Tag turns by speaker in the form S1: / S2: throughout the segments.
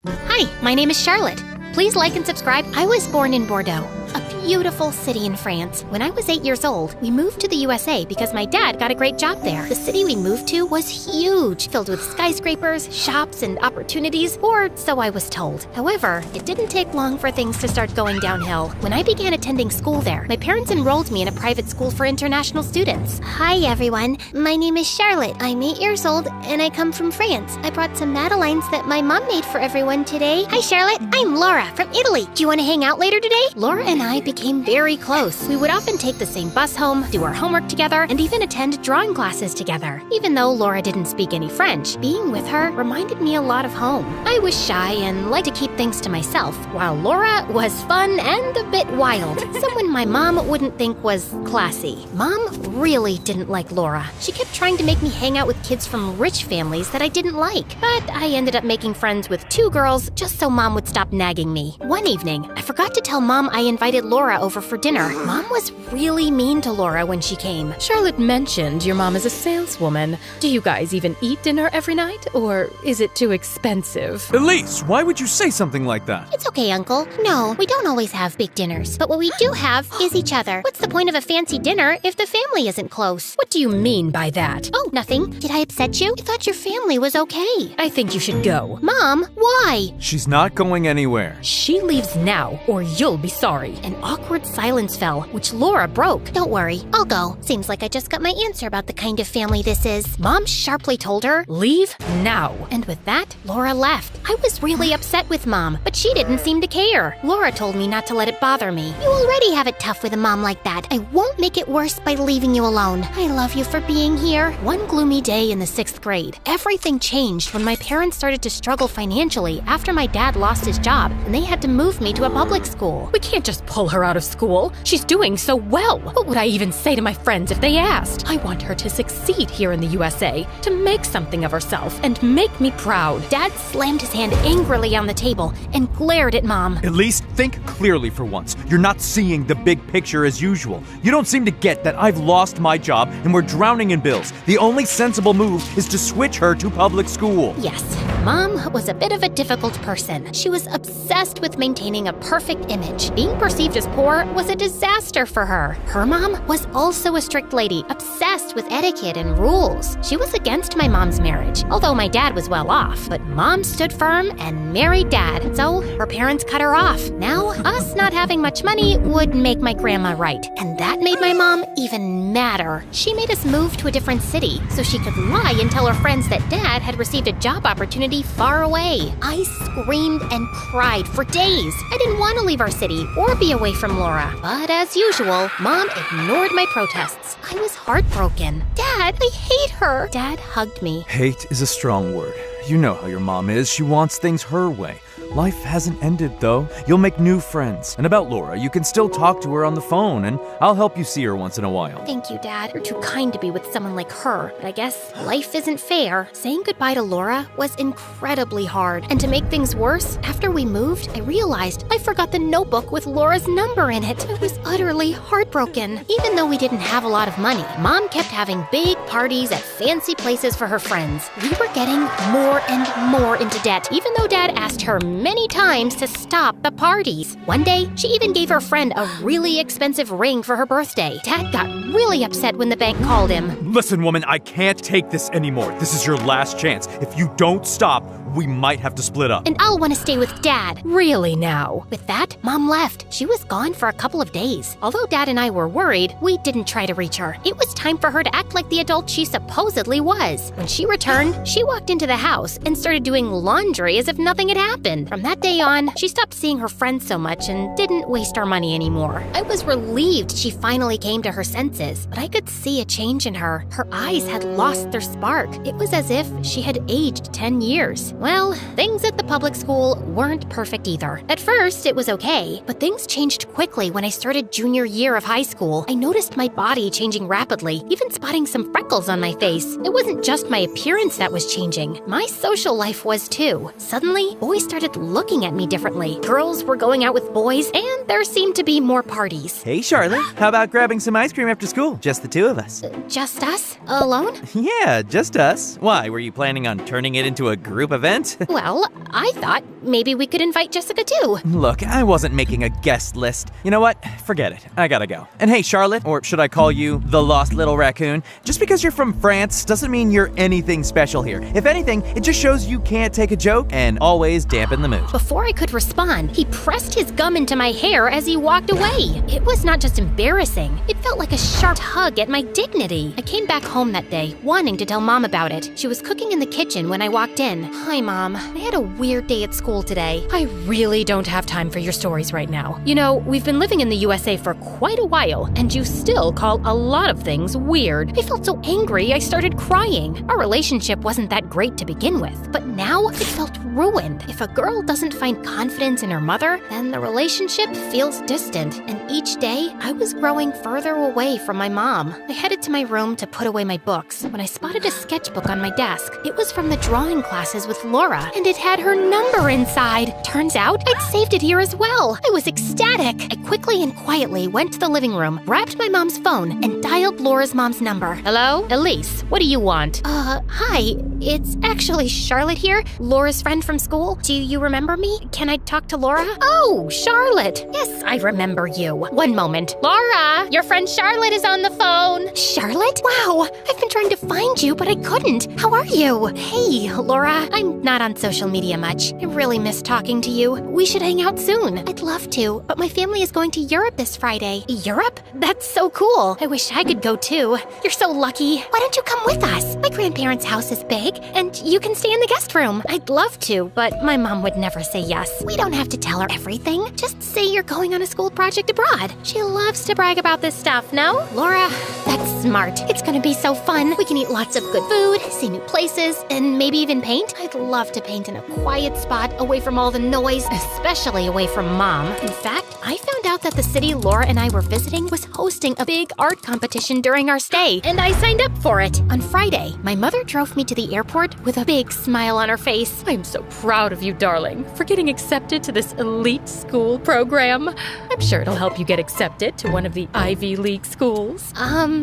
S1: Hi, my name is Charlotte. Please like and subscribe. I was born in Bordeaux, a beautiful city in France. When I was 8 years old, we moved to the USA because my dad got a great job there. The city we moved to was huge, filled with skyscrapers, shops, and opportunities, or so I was told. However, it didn't take long for things to start going downhill. When I began attending school there, my parents enrolled me in a private school for international students. Hi, everyone. My name is Charlotte. I'm 8 years old, and I come from France. I brought some madeleines that my mom made for everyone today. Hi, Charlotte. I'm Laura from Italy. Do you want to hang out later today? Laura and I became very close. We would often take the same bus home, do our homework together, and even attend drawing classes together. Even though Laura didn't speak any French, being with her reminded me a lot of home. I was shy and liked to keep things to myself, while Laura was fun and a bit wild. Someone my mom wouldn't think was classy. Mom really didn't like Laura. She kept trying to make me hang out with kids from rich families that I didn't like. But I ended up making friends with 2 girls just so Mom would stop nagging me. One evening, I forgot to tell Mom I invited Laura over for dinner. Mom was really mean to Laura when she came.
S2: Charlotte mentioned your mom is a saleswoman. Do you guys even eat dinner every night, or is it too expensive?
S3: Elise, why would you say something like that?
S1: It's okay, Uncle. No, we don't always have big dinners. But what we do have is each other. What's the point of a fancy dinner if the family isn't close?
S2: What do you mean by that?
S1: Oh, nothing. Did I upset you? I thought your family was okay.
S2: I think you should go.
S1: Mom, why?
S3: She's not going anywhere.
S2: She leaves now, or you'll be sorry.
S1: An awkward silence fell, which Laura broke. Don't worry, I'll go. Seems like I just got my answer about the kind of family this is. Mom sharply told her,
S2: Leave now.
S1: And with that, Laura left. I was really upset with Mom, but she didn't seem to care. Laura told me not to let it bother me. You already have it tough with a mom like that. I won't make it worse by leaving you alone. I love you for being here. One gloomy day in the 6th grade, everything changed when my parents started to struggle financially after my dad lost his job, and they had to move me to a public school.
S2: We can't just pull her out of school. She's doing so well. What would I even say to my friends if they asked? I want her to succeed here in the USA, to make something of herself, and make me proud.
S1: Dad slammed his hand angrily on the table and glared at Mom.
S3: Elise, think clearly for once. You're not seeing the big picture as usual. You don't seem to get that I've lost my job and we're drowning in bills. The only sensible move is to switch her to public school.
S1: Yes, Mom was a bit of a difficult person. She was obsessed with maintaining a perfect image. Being perceived as poor was a disaster for her. Her mom was also a strict lady, obsessed with etiquette and rules. She was against my mom's marriage, although my dad was well off. But Mom stood firm and married Dad, so her parents cut her off. Now, us not having much money would make my grandma right, and that made my mom even madder. She made us move to a different city so she could lie and tell her friends that Dad had received a job opportunity far away. I screamed and cried for days. I didn't want to leave our city or be away from Laura. But as usual, Mom ignored my protests. I was heartbroken. Dad, I hate her. Dad hugged me.
S3: Hate is a strong word. You know how your mom is. She wants things her way. Life hasn't ended, though. You'll make new friends. And about Laura, you can still talk to her on the phone, and I'll help you see her once in a while.
S1: Thank you, Dad. You're too kind to be with someone like her. But I guess life isn't fair. Saying goodbye to Laura was incredibly hard. And to make things worse, after we moved, I realized I forgot the notebook with Laura's number in it. I was utterly heartbroken. Even though we didn't have a lot of money, Mom kept having big parties at fancy places for her friends. We were getting more and more into debt, even though Dad asked her many times to stop the parties. One day, she even gave her friend a really expensive ring for her birthday. Dad got really upset when the bank called him.
S3: Listen, woman, I can't take this anymore. This is your last chance. If you don't stop, we might have to split up.
S1: And I'll want to stay with Dad.
S2: Really now?
S1: With that, Mom left. She was gone for a couple of days. Although Dad and I were worried, we didn't try to reach her. It was time for her to act like the adult she supposedly was. When she returned, she walked into the house and started doing laundry as if nothing had happened. From that day on, she stopped seeing her friends so much and didn't waste our money anymore. I was relieved she finally came to her senses, but I could see a change in her. Her eyes had lost their spark. It was as if she had aged 10 years. Well, things at the public school weren't perfect either. At first, it was okay, but things changed quickly when I started junior year of high school. I noticed my body changing rapidly, even spotting some freckles on my face. It wasn't just my appearance that was changing. My social life was too. Suddenly, boys started started looking at me differently. Girls were going out with boys, and there seemed to be more parties.
S4: Hey, Charlotte, how about grabbing some ice cream after school? Just the two of us.
S1: Just us? Alone?
S4: Yeah, just us. Why, were you planning on turning it into a group event?
S1: Well, I thought maybe we could invite Jessica too.
S4: Look, I wasn't making a guest list. You know what? Forget it. I gotta go. And hey, Charlotte, or should I call you the Lost Little Raccoon? Just because you're from France doesn't mean you're anything special here. If anything, it just shows you can't take a joke and always dampen the mood.
S1: Before I could respond, he pressed his gum into my hair as he walked away. It was not just embarrassing, it felt like a sharp tug at my dignity. I came back home that day, wanting to tell Mom about it. She was cooking in the kitchen when I walked in. Hi, Mom. I had a weird day at school today.
S2: I really don't have time for your stories right now. You know, we've been living in the USA for quite a while, and you still call a lot of things weird.
S1: I felt so angry I started crying. Our relationship wasn't that great to begin with, but now it felt ruined. If a girl doesn't find confidence in her mother, then the relationship feels distant, and each day I was growing further away from my mom. I headed to my room to put away my books when I spotted a sketchbook on my desk. It was from the drawing classes with Laura, and it had her number inside. Turns out I'd saved it here as well. I was ecstatic. I quickly and quietly went to the living room, grabbed my mom's phone, and dialed Laura's mom's number.
S2: Hello? Elise, what do you want?
S1: Hi. It's actually Charlotte here, Laura's friend from school. Do you remember me? Can I talk to Laura?
S2: Oh, Charlotte. Yes, I remember you. One moment. Laura, your friend Charlotte is on the phone.
S1: Charlotte? Wow, I've been trying to find you, but I couldn't. How are you? Hey, Laura. I'm not on social media much. I really miss talking to you. We should hang out soon. I'd love to, but my family is going to Europe this Friday. Europe? That's so cool. I wish I could go too. You're so lucky. Why don't you come with us? My grandparents' house is big, and you can stay in the guest room. I'd love to, but my mom would never say yes. We don't have to tell her everything. Just say you're going on a school project abroad. She loves to brag about this stuff, no? Laura, that's smart. It's gonna be so fun. We can eat lots of good food, see new places, and maybe even paint. I'd love to paint in a quiet spot away from all the noise, especially away from Mom. In fact, I found out that the city Laura and I were visiting was hosting a big art competition during our stay, and I signed up for it. On Friday, my mother drove me to the airport with a big smile on her face.
S2: I'm so proud of you, darling, for getting accepted to this elite school program. I'm sure it'll help you get accepted to one of the Ivy League schools.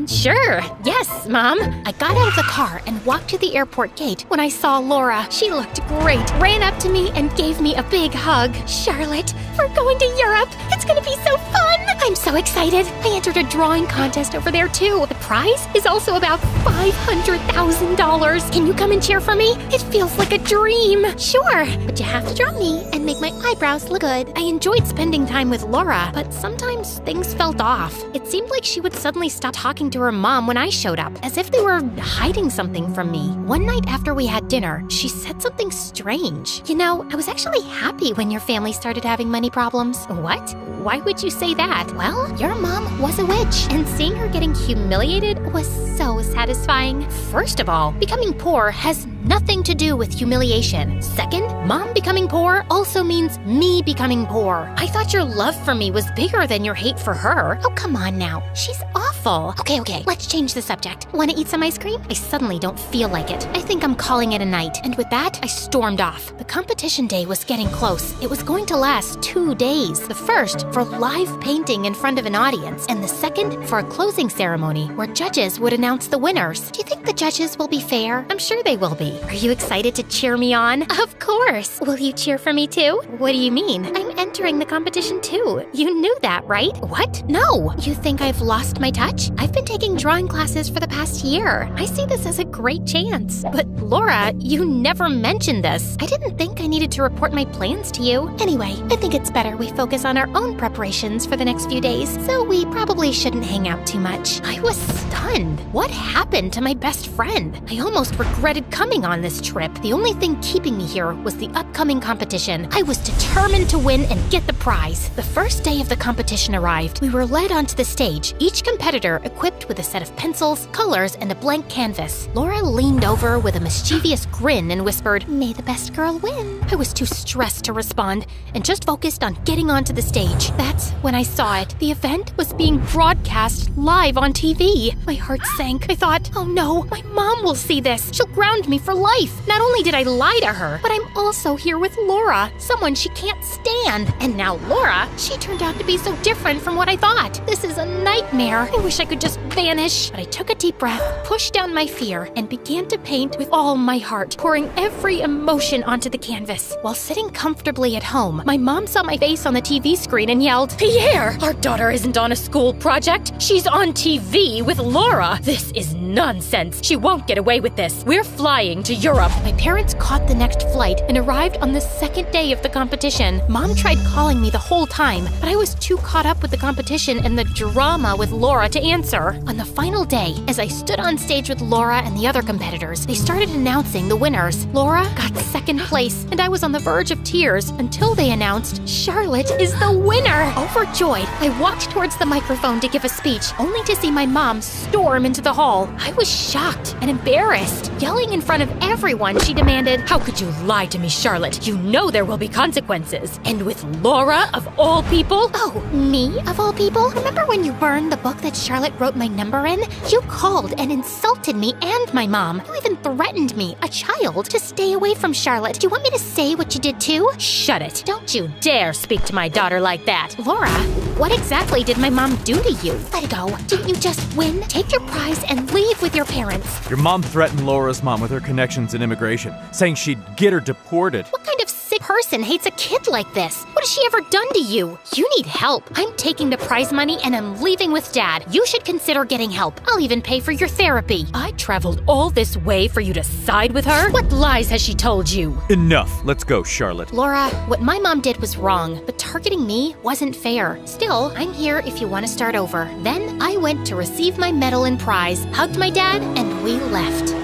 S1: Sure. Yes, Mom. I got out of the car and walked to the airport gate when I saw Laura. She looked great, ran up to me and gave me a big hug. Charlotte, we're going to Europe. It's gonna be so fun. I'm so excited. I entered a drawing contest over there too. The prize is also about $500,000. Can you come and cheer for me? It feels like a dream. Sure, but you have to draw me and make my eyebrows look good. I enjoyed spending time with Laura, but sometimes things felt off. It seemed like she would suddenly stop talking to her mom when I showed up, as if they were hiding something from me. One night after we had dinner, she said something strange. You know, I was actually happy when your family started having money problems. What? Why would you say that? Well, your mom was a witch, and seeing her getting humiliated was so satisfying. First of all, becoming poor has nothing to do with humiliation. Second, Mom becoming poor also means me becoming poor. I thought your love for me was bigger than your hate for her. Oh, come on now. She's awful. Okay, let's change the subject. Want to eat some ice cream? I suddenly don't feel like it. I think I'm calling it a night. And with that, I stormed off. The competition day was getting close. It was going to last 2 days. The first for live painting in front of an audience, and the second for a closing ceremony where judges would announce the winners. Do you think the judges will be fair? I'm sure they will be. Are you excited to cheer me on? Of course. Will you cheer for me too? What do you mean? I'm entering the competition too. You knew that, right? What? No. You think I've lost my touch? I've been taking drawing classes for the past year. I see this as a great chance. But Laura, you never mentioned this. I didn't think I needed to report my plans to you. Anyway, I think it's better we focus on our own preparations for the next few days, so we probably shouldn't hang out too much. I was stunned. What happened to my best friend? I almost regretted coming on this trip. The only thing keeping me here was the upcoming competition. I was determined to win and get the prize. The first day of the competition arrived. We were led onto the stage, each competitor equipped with a set of pencils, colors, and a blank canvas. Laura leaned over with a mischievous grin and whispered, "May the best girl win." I was too stressed to respond and just focused on getting onto the stage. That's when I saw it. The event was being broadcast live on TV. My heart sank. I thought, oh no, my mom will see this. She'll ground me for life. Not only did I lie to her, but I'm also here with Laura, someone she can't stand. And now Laura, she turned out to be so different from what I thought. This is a nightmare. I wish I could just vanish. But I took a deep breath, pushed down my fear, and began to paint with all my heart, pouring every emotion onto the canvas. While sitting comfortably at home, my mom saw my face on the TV screen and yelled,
S2: Pierre, our daughter isn't on a school project. She's on TV with Laura. This is nonsense. She won't get away with this. We're flying to Europe.
S1: My parents caught the next flight and arrived on the second day of the competition. Mom tried calling me the whole time, but I was too caught up with the competition and the drama with Laura to answer. On the final day, as I stood on stage with Laura and the other competitors, they started announcing the winners. Laura got second place, and I was on the verge of tears until they announced Charlotte is the winner. Overjoyed, I walked towards the microphone to give a speech, only to see my mom storm into the hall. I was shocked and embarrassed. Yelling in front of everyone, she demanded,
S2: "How could you lie to me, Charlotte? You know there will be consequences. And with Laura, of all people?"
S1: "Oh, me, of all people? Remember when you burned the book that Charlotte wrote my number in? You called and insulted me and my mom. You even threatened me, a child, to stay away from Charlotte. Do you want me to say what you did too?"
S2: "Shut it. Don't you dare speak to my daughter like that."
S1: "Laura, what exactly did my mom do to you? Let it go. Didn't you just win? Take your prize and leave with your parents."
S3: Your mom threatened Laura's mom with her connections in immigration, saying she'd get her deported.
S1: What kind of sick person hates a kid like this? What has she ever done to you? You need help. I'm taking the prize money and I'm leaving with Dad. You should consider getting help. I'll even pay for your therapy.
S2: I traveled all this way for you to side with her? What lies has she told you?
S3: Enough. Let's go, Charlotte.
S1: Laura, what my mom did was wrong, but targeting me wasn't fair. Still, I'm here if you want to start over. Then I went to receive my medal and prize, hugged my dad, and we left.